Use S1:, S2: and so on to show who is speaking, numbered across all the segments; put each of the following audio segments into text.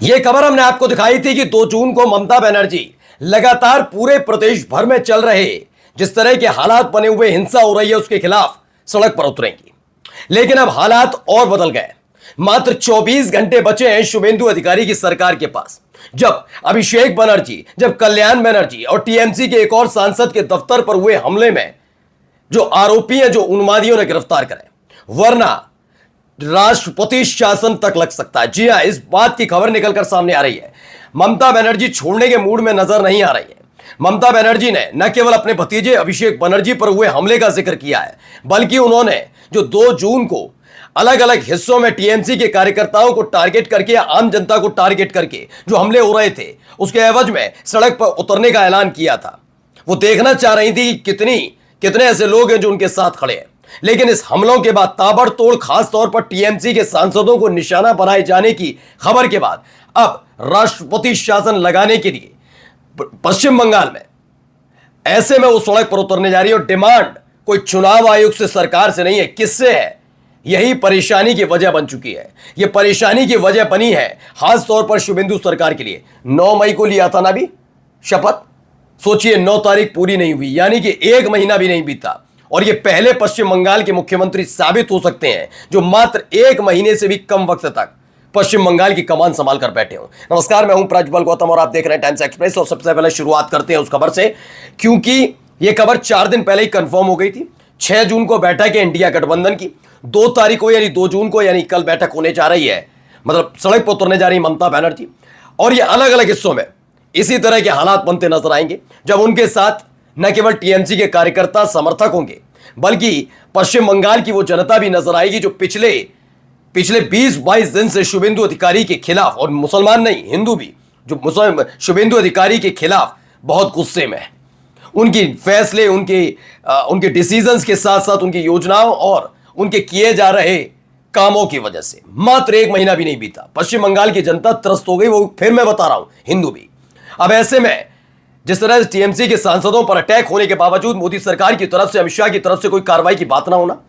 S1: यह खबर हमने आपको दिखाई थी कि 2 जून को ममता बनर्जी लगातार पूरे प्रदेश भर में चल रहे जिस तरह के हालात बने हुए, हिंसा हो रही है, उसके खिलाफ सड़क पर उतरेंगी। लेकिन अब हालात और बदल गए। मात्र 24 घंटे बचे हैं शुभेंदु अधिकारी की सरकार के पास, जब अभिषेक बनर्जी, जब कल्याण बनर्जी और टीएमसी के एक और सांसद के दफ्तर पर हुए हमले में जो आरोपी हैं, जो उन्मादियों ने गिरफ्तार करे, वरना राष्ट्रपति शासन तक लग सकता है। जी हां, इस बात की खबर निकलकर सामने आ रही है। ममता बनर्जी छोड़ने के मूड में नजर नहीं आ रही है। ममता बनर्जी ने न केवल अपने भतीजे अभिषेक बनर्जी पर हुए हमले का जिक्र किया है, बल्कि उन्होंने जो 2 जून को अलग अलग हिस्सों में टीएमसी के कार्यकर्ताओं को टारगेट करके, आम जनता को टारगेट करके जो हमले हो रहे थे, उसके एवज में सड़क पर उतरने का ऐलान किया था। वो देखना चाह रही थी कि कितने ऐसे लोग हैं जो उनके साथ खड़े हैं। लेकिन इस हमलों के बाद, ताबड़तोड़ खास तौर पर टीएमसी के सांसदों को निशाना बनाए जाने की खबर के बाद, अब राष्ट्रपति शासन लगाने के लिए पश्चिम बंगाल में ऐसे में वो सड़क पर उतरने जा रही है। और डिमांड कोई चुनाव आयोग से, सरकार से नहीं है, किससे है? यही परेशानी की वजह बन चुकी है। यह परेशानी की वजह बनी है खास तौर पर शुभेंदु सरकार के लिए। 9 मई को लिया था ना भी शपथ, सोचिए 9 तारीख पूरी नहीं हुई, यानी कि 1 महीना भी नहीं बीता, और ये पहले पश्चिम बंगाल के मुख्यमंत्री साबित हो सकते हैं जो मात्र 1 महीने से भी कम वक्त तक पश्चिम बंगाल की कमान संभाल कर बैठे हो। नमस्कार, मैं हूं प्रज्वल गौतम और आप देख रहे हैं टाइम्स एक्सप्रेस। और सबसे पहले शुरुआत करते हैं उस खबर से, क्योंकि यह खबर 4 दिन पहले ही कंफर्म हो गई थी। 6 जून को बैठक है इंडिया गठबंधन की, 2 तारीख को यानी 2 जून को, यानी कल बैठक होने जा रही है, मतलब सड़क पर उतरने जा रही ममता बनर्जी। और ये अलग अलग हिस्सों में इसी तरह के हालात बनते नजर आएंगे, जब उनके साथ न केवल टीएमसी के कार्यकर्ता समर्थक होंगे, बल्कि पश्चिम बंगाल की वो जनता भी नजर आएगी जो पिछले 20-22 दिन से शुभेंदु अधिकारी के खिलाफ, और मुसलमान नहीं, हिंदू भी, जो शुभेंदु अधिकारी के खिलाफ बहुत गुस्से में है। उनकी फैसले, उनके डिसीजंस के साथ साथ उनकी योजनाओं और उनके किए जा रहे कामों की वजह से मात्र 1 महीना भी नहीं बीता, पश्चिम बंगाल की जनता त्रस्त हो गई। वो फिर मैं बता रहा हूं, हिंदू भी। अब ऐसे में जिस तरह से टीएमसी के सांसदों पर अटैक होने के बावजूद मोदी सरकार की तरफ से, अमित शाह की तरफ से कोई कार्रवाई की बात ना होना,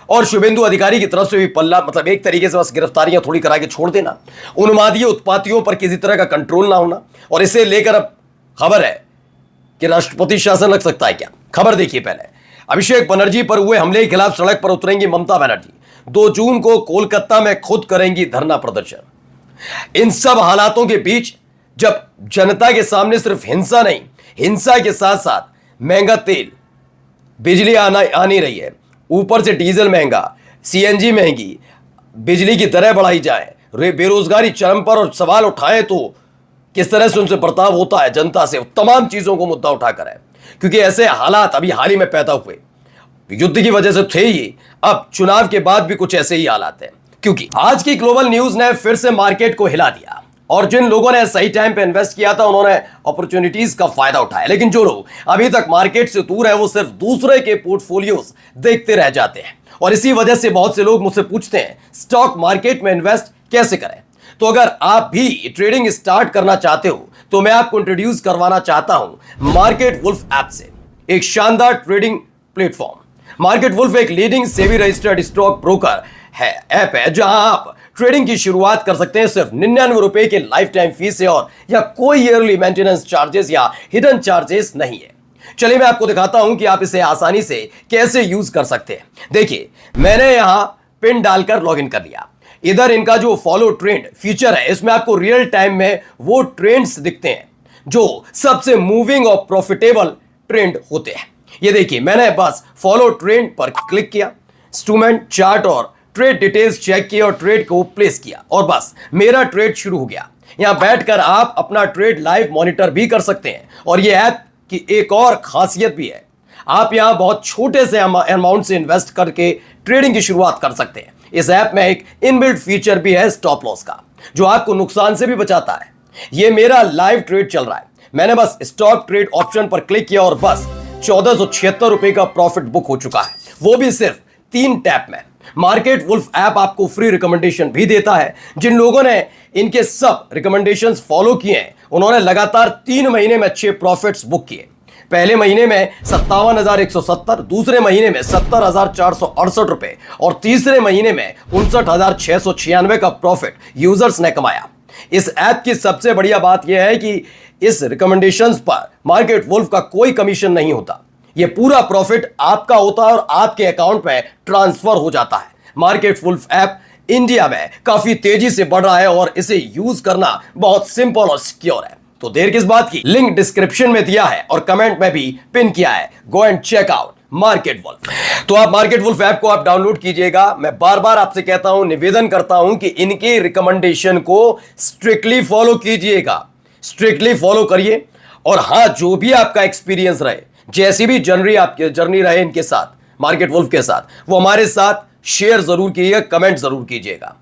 S1: और शुभेंदु अधिकारी की तरफ से भी पल्ला, मतलब एक तरीके से बस गिरफ्तारियां थोड़ी करा के छोड़ देना, उन्मादी उत्पातियों पर किसी तरह का कंट्रोल ना होना, और इसे लेकर अब खबर है कि राष्ट्रपति शासन लग सकता है क्या। खबर देखिए पहले, अभिषेक बनर्जी पर हुए हमले के खिलाफ सड़क पर उतरेंगी ममता बनर्जी। 2 जून को कोलकाता में खुद करेंगी धरना प्रदर्शन। इन सब हालातों के बीच जब जनता के सामने सिर्फ हिंसा नहीं, हिंसा के साथ साथ महंगा तेल, बिजली आ नहीं रही है, ऊपर से डीजल महंगा, सीएनजी महंगी, बिजली की दरें बढ़ाई जाए, बेरोजगारी चरम पर, और सवाल उठाएं तो किस तरह से उनसे बर्ताव होता है जनता से, तमाम चीजों को मुद्दा उठाकर है। क्योंकि ऐसे हालात अभी हाल ही में पैदा हुए, युद्ध की वजह से थे ही, अब चुनाव के बाद भी कुछ ऐसे ही हालात हैं। क्योंकि आज की ग्लोबल न्यूज ने फिर से मार्केट को हिला दिया, और जिन लोगों ने सही टाइम पे इन्वेस्ट किया था, उन्होंने अपॉर्चुनिटीज का फायदा उठाया। लेकिन जो लोग अभी तक मार्केट से दूर है, वो सिर्फ दूसरे के पोर्टफोलियोज देखते रह जाते हैं। और इसी वजह से बहुत से लोग मुझसे पूछते हैं स्टॉक मार्केट में इन्वेस्ट कैसे करें। तो अगर आप भी ट्रेडिंग स्टार्ट करना चाहते हो, तो मैं आपको इंट्रोड्यूस करवाना चाहता हूं मार्केट वुल्फ ऐप से, एक शानदार ट्रेडिंग प्लेटफॉर्म। मार्केट वुल्फ एक leading SEBI registered stock broker है, ऐप है, जहां आप ट्रेडिंग की शुरुआत कर सकते हैं सिर्फ 99 रुपए के लाइफ टाइम फीस से, और या कोई ईयरली मेंटेनेंस चार्जेस या हिडन चार्जेस नहीं है। चलिए मैं आपको दिखाता हूं कि आप इसे आसानी से कैसे यूज कर सकते हैं। देखिए, मैंने यहां पिन डालकर लॉगिन कर लिया। इधर इनका जो फॉलो ट्रेंड फीचर है, इसमें आपको रियल टाइम में वो ट्रेंड्स दिखते हैं जो सबसे मूविंग और प्रॉफिटेबल ट्रेंड होते हैं। ये देखिए, मैंने बस फॉलो ट्रेंड पर क्लिक किया, इंस्ट्रूमेंट, चार्ट और ट्रेड डिटेल्स चेक किए और ट्रेड को प्लेस किया, और बस मेरा ट्रेड शुरू हो गया। यहां बैठकर आप अपना ट्रेड लाइव मॉनिटर भी कर सकते हैं। और यह ऐप की एक और खासियत भी है, आप यहां बहुत छोटे से अमाउंट से इन्वेस्ट करके ट्रेडिंग की शुरुआत कर सकते हैं। इस ऐप में एक इनबिल्ट फीचर भी है स्टॉप लॉस का, जो आपको नुकसान से भी बचाता है। यह मेरा लाइव ट्रेड चल रहा है, मैंने बस स्टॉप ट्रेड ऑप्शन पर क्लिक किया और बस 1476 रुपए का प्रॉफिट बुक हो चुका है, वो भी सिर्फ 3 टैप में। मार्केट वुल्फ ऐप आपको फ्री रिकमेंडेशन भी देता है। जिन लोगों ने इनके सब रिकमेंडेशंस फॉलो किए हैं, उन्होंने लगातार 3 महीने में अच्छे प्रॉफिट्स बुक किए। पहले महीने में 57,170, दूसरे महीने में 70,468 रुपए, और तीसरे महीने में 59,696 का प्रॉफिट यूजर्स ने कमाया। इस ऐप की सबसे बढ़िया बात यह है कि इस रिकमेंडेशंस पर मार्केट वुल्फ का कोई कमीशन नहीं होता। यह पूरा प्रॉफिट आपका होता है और आपके अकाउंट में ट्रांसफर हो जाता है। मार्केट वुल्फ ऐप इंडिया में काफी तेजी से बढ़ रहा है और इसे यूज करना बहुत सिंपल और सिक्योर है। तो देर किस बात की, लिंक डिस्क्रिप्शन में दिया है और कमेंट में भी पिन किया है। Go and check out Market Wolf. तो आप मार्केट वुल्फ ऐप को आप डाउनलोड कीजिएगा। मैं बार बार आपसे कहता हूं, निवेदन करता हूं कि इनके रिकमेंडेशन को स्ट्रिक्टली फॉलो कीजिएगा, स्ट्रिक्टली फॉलो करिए। और हां, जो भी आपका एक्सपीरियंस रहे, जैसी भी जर्नी रहे इनके साथ, मार्केट वुल्फ के साथ, वो हमारे साथ शेयर जरूर कीजिएगा, कमेंट जरूर कीजिएगा।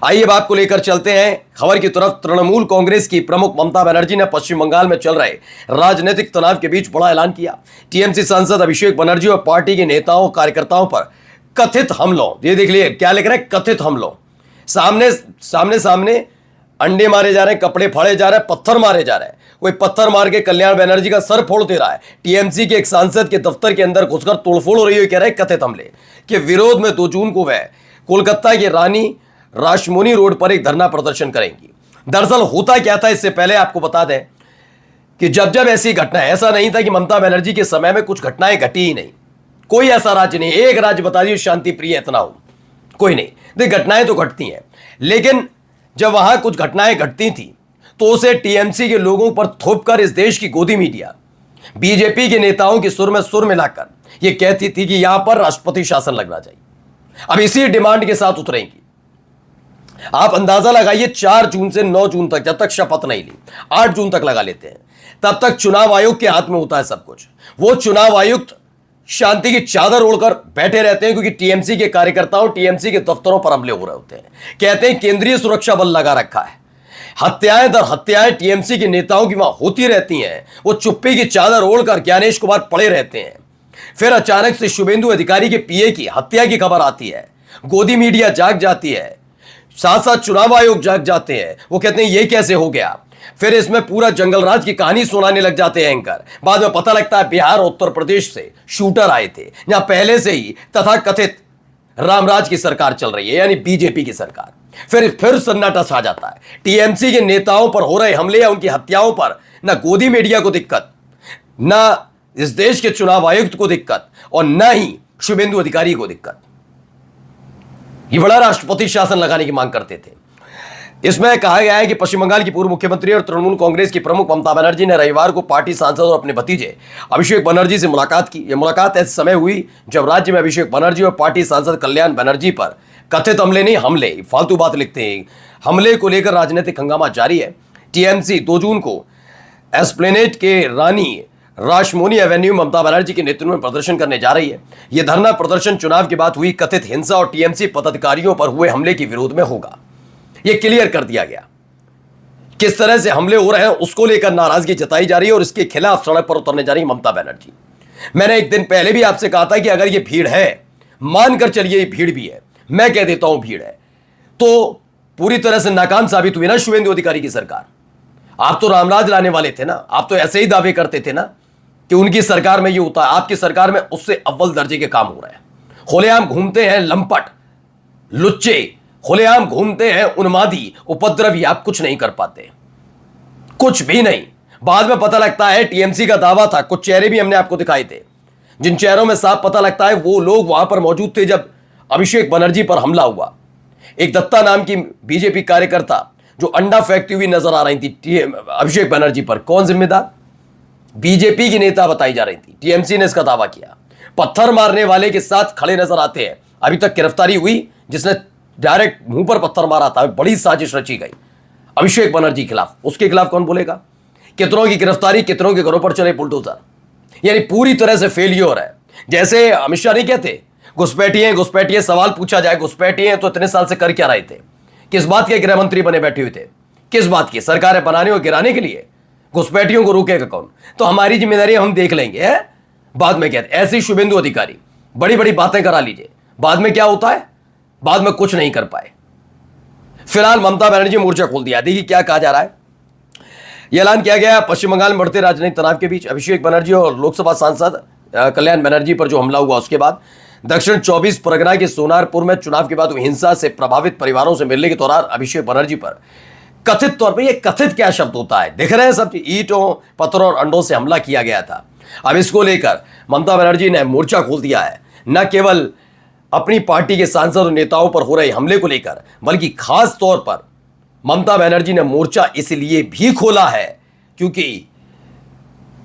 S1: आइए अब आपको लेकर चलते हैं खबर की तरफ। तृणमूल कांग्रेस की प्रमुख ममता बनर्जी ने पश्चिम बंगाल में चल रहे राजनीतिक तनाव के बीच बड़ा ऐलान किया। टीएमसी सांसद अभिषेक बनर्जी और पार्टी के नेताओं कार्यकर्ताओं पर कथित हमलों, ये देख लिए क्या लिख रहे हैं, कथित हमलों, सामने अंडे मारे जा रहे हैं, कपड़े फाड़े जा रहे हैं, पत्थर मारे जा रहे हैं। कोई पत्थर मार के कल्याण बनर्जी का सर फोड़ दे रहा है। टीएमसी के एक सांसद के दफ्तर के अंदर घुसकर तोड़फोड़ हो रही है, कह रहे हैं कथित हमले के विरोध में 2 जून को वह कोलकाता के रानी रासमुनी रोड पर एक धरना प्रदर्शन करेंगी। दरअसल होता क्या था, इससे पहले आपको बता दें कि जब ऐसी घटना, ऐसा नहीं था कि ममता बनर्जी के समय में कुछ घटनाएं घटी ही नहीं। कोई ऐसा राज्य नहीं, एक राज्य बता दिए शांति प्रिय इतना हो, कोई नहीं। देख, घटनाएं तो घटती हैं, लेकिन जब वहां कुछ घटनाएं घटती थी तो उसे टीएमसी के लोगों पर थोपकर इस देश की गोदी मीडिया बीजेपी के नेताओं की सुर में सुर मिलाकर यह कहती थी कि यहां पर राष्ट्रपति शासन लगना चाहिए। अब इसी डिमांड के साथ उतरेंगी। आप अंदाजा लगाइए, 4 जून से 9 जून तक, जब तक शपथ नहीं ली, 8 जून तक लगा लेते हैं, तब तक चुनाव आयोग के हाथ में होता है सब कुछ। वो चुनाव आयुक्त शांति की चादर ओढ़कर बैठे रहते हैं, क्योंकि टीएमसी के कार्यकर्ताओं, टीएमसी के दफ्तरों पर हमले हो रहे होते हैं। कहते हैं केंद्रीय सुरक्षा बल लगा रखा है। हत्याएं दर हत्याएं टीएमसी के नेताओं की वहां होती रहती हैं। वो चुप्पी की चादर ओढ़कर ज्ञानेश कुमार पड़े रहते हैं। फिर अचानक से शुभेंदु अधिकारी के पीए की हत्या की खबर आती है। गोदी मीडिया जाग जाती है, साथ साथ चुनाव आयोग जाग जाते हैं। वो कहते हैं ये कैसे हो गया। फिर इसमें पूरा जंगलराज की कहानी सुनाने लग जाते हैं एंकर। बाद में पता लगता है बिहार और उत्तर प्रदेश से शूटर आए थे, जहां पहले से ही तथाकथित रामराज की सरकार चल रही है, यानी बीजेपी की सरकार। फिर सन्नाटा छा जाता है। टीएमसी के नेताओं पर हो रहे हमले या उनकी हत्याओं पर न गोदी मीडिया को दिक्कत, न इस देश के चुनाव आयुक्त को दिक्कत, और न ही शुभेंदु अधिकारी को दिक्कत। ये बड़ा राष्ट्रपति शासन लगाने की मांग करते थे। इसमें कहा गया है कि पश्चिम बंगाल की पूर्व मुख्यमंत्री और तृणमूल कांग्रेस की प्रमुख ममता बनर्जी ने रविवार को पार्टी सांसद और अपने भतीजे अभिषेक बनर्जी से मुलाकात की। यह मुलाकात ऐसे समय हुई जब राज्य में अभिषेक बनर्जी और पार्टी सांसद कल्याण बनर्जी पर कथित हमले, नहीं हमले, फालतू बात लिखते हैं, हमले को लेकर राजनीतिक हंगामा जारी है। टीएमसी 2 जून को एस्प्लेनेड के रानी रासमुनी एवेन्यू ममता बनर्जी के नेतृत्व में प्रदर्शन करने जा रही है। यह धरना प्रदर्शन चुनाव के बाद हुई कथित हिंसा और टीएमसी पदाधिकारियों पर हुए हमले के विरोध में होगा। यह क्लियर कर दिया गया। किस तरह से हमले हो रहे हैं उसको लेकर नाराजगी जताई जा रही है और इसके खिलाफ सड़क पर उतरने जा रही ममता बनर्जी। मैंने एक दिन पहले भी आपसे कहा था कि अगर यह भीड़ है, मानकर चलिए ये भीड़ भी है, मैं कह देता हूं भीड़ है, तो पूरी तरह से नाकाम साबित हुई ना शुभेंदु अधिकारी की सरकार। आप तो रामराज लाने वाले थे ना, आप तो ऐसे ही दावे करते थे ना कि उनकी सरकार में ये होता है, आपकी सरकार में उससे अव्वल दर्जे के काम हो रहे हैं। खुलेआम घूमते हैं लंपट, लुच्चे, खुलेआम घूमते हैं उन्मादी, उपद्रवी। आप कुछ नहीं कर पाते, कुछ भी नहीं। बाद में पता लगता है टीएमसी का दावा था, कुछ चेहरे भी हमने आपको दिखाए थे, जिन चेहरों में साफ पता लगता है वो लोग वहां पर मौजूद थे जब अभिषेक बनर्जी पर हमला हुआ। एक दत्ता नाम की बीजेपी कार्यकर्ता जो अंडा फेंकती हुई नजर आ रही थी अभिषेक बनर्जी पर, कौन जिम्मेदार? बीजेपी की नेता बताई जा रही थी। टीएमसी ने इसका दावा किया। पत्थर मारने वाले के साथ खड़े नजर आते हैं। अभी तक गिरफ्तारी हुई जिसने डायरेक्ट मुंह पर पत्थर मारा था। बड़ी साजिश रची गई अभिषेक बनर्जी खिलाफ। उसके खिलाफ कौन बोलेगा? कितनों की गिरफ्तारी, कितनों के घरों पर चले बुलडोजर। यानी पूरी तरह से फेलियर है। जैसे अमित शाह नहीं कहते घुसपैठिए, सवाल पूछा जाए घुसपैठिए तो इतने साल से कर क्या रहे थे? किस बात के गृह मंत्री बने बैठे हुए थे? किस बात की? सरकारें बनाने और गिराने के लिए? घुसपैठियों को रोकेगा कौन? तो हमारी जिम्मेदारी हम देख लेंगे है? बाद में कहते ऐसी शुभेंदु अधिकारी बड़ी बड़ी बातें करा लीजिए, बाद में क्या होता है? बाद में कुछ नहीं कर पाए। फिलहाल ममता बनर्जी मोर्चा खोल दिया। देखिए क्या कहा जा रहा है। यह ऐलान किया गया पश्चिम बंगाल में बढ़ते राजनीतिक तनाव के बीच अभिषेक बनर्जी और लोकसभा सांसद कल्याण बनर्जी पर जो हमला हुआ उसके बाद दक्षिण 24 परगना के सोनारपुर में चुनाव के बाद हुई हिंसा से प्रभावित परिवारों से मिलने के दौरान अभिषेक बनर्जी पर कथित तौर पे, ये कथित क्या शब्द होता है, दिख रहे हैं सब, ईंटों पत्थरों और अंडों से हमला किया गया था। अब इसको लेकर ममता बनर्जी ने मोर्चा खोल दिया है, न केवल अपनी पार्टी के सांसद और नेताओं पर हो रहे हमले को लेकर, बल्कि खास तौर पर ममता बनर्जी ने मोर्चा इसलिए भी खोला है क्योंकि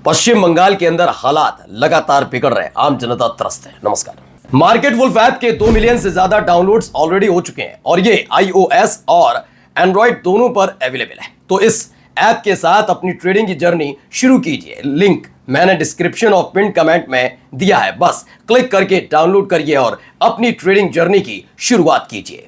S1: पश्चिम बंगाल के अंदर हालात लगातार बिगड़ रहे हैं, आम जनता त्रस्त है। नमस्कार। मार्केट वुल्फ ऐप के 2 मिलियन से ज्यादा डाउनलोड्स ऑलरेडी हो चुके हैं और ये iOS और एंड्रॉइड दोनों पर अवेलेबल है। तो इस ऐप के साथ अपनी ट्रेडिंग की जर्नी शुरू कीजिए। लिंक मैंने डिस्क्रिप्शन और पिन कमेंट में दिया है, बस क्लिक करके डाउनलोड करिए और अपनी ट्रेडिंग जर्नी की शुरुआत कीजिए।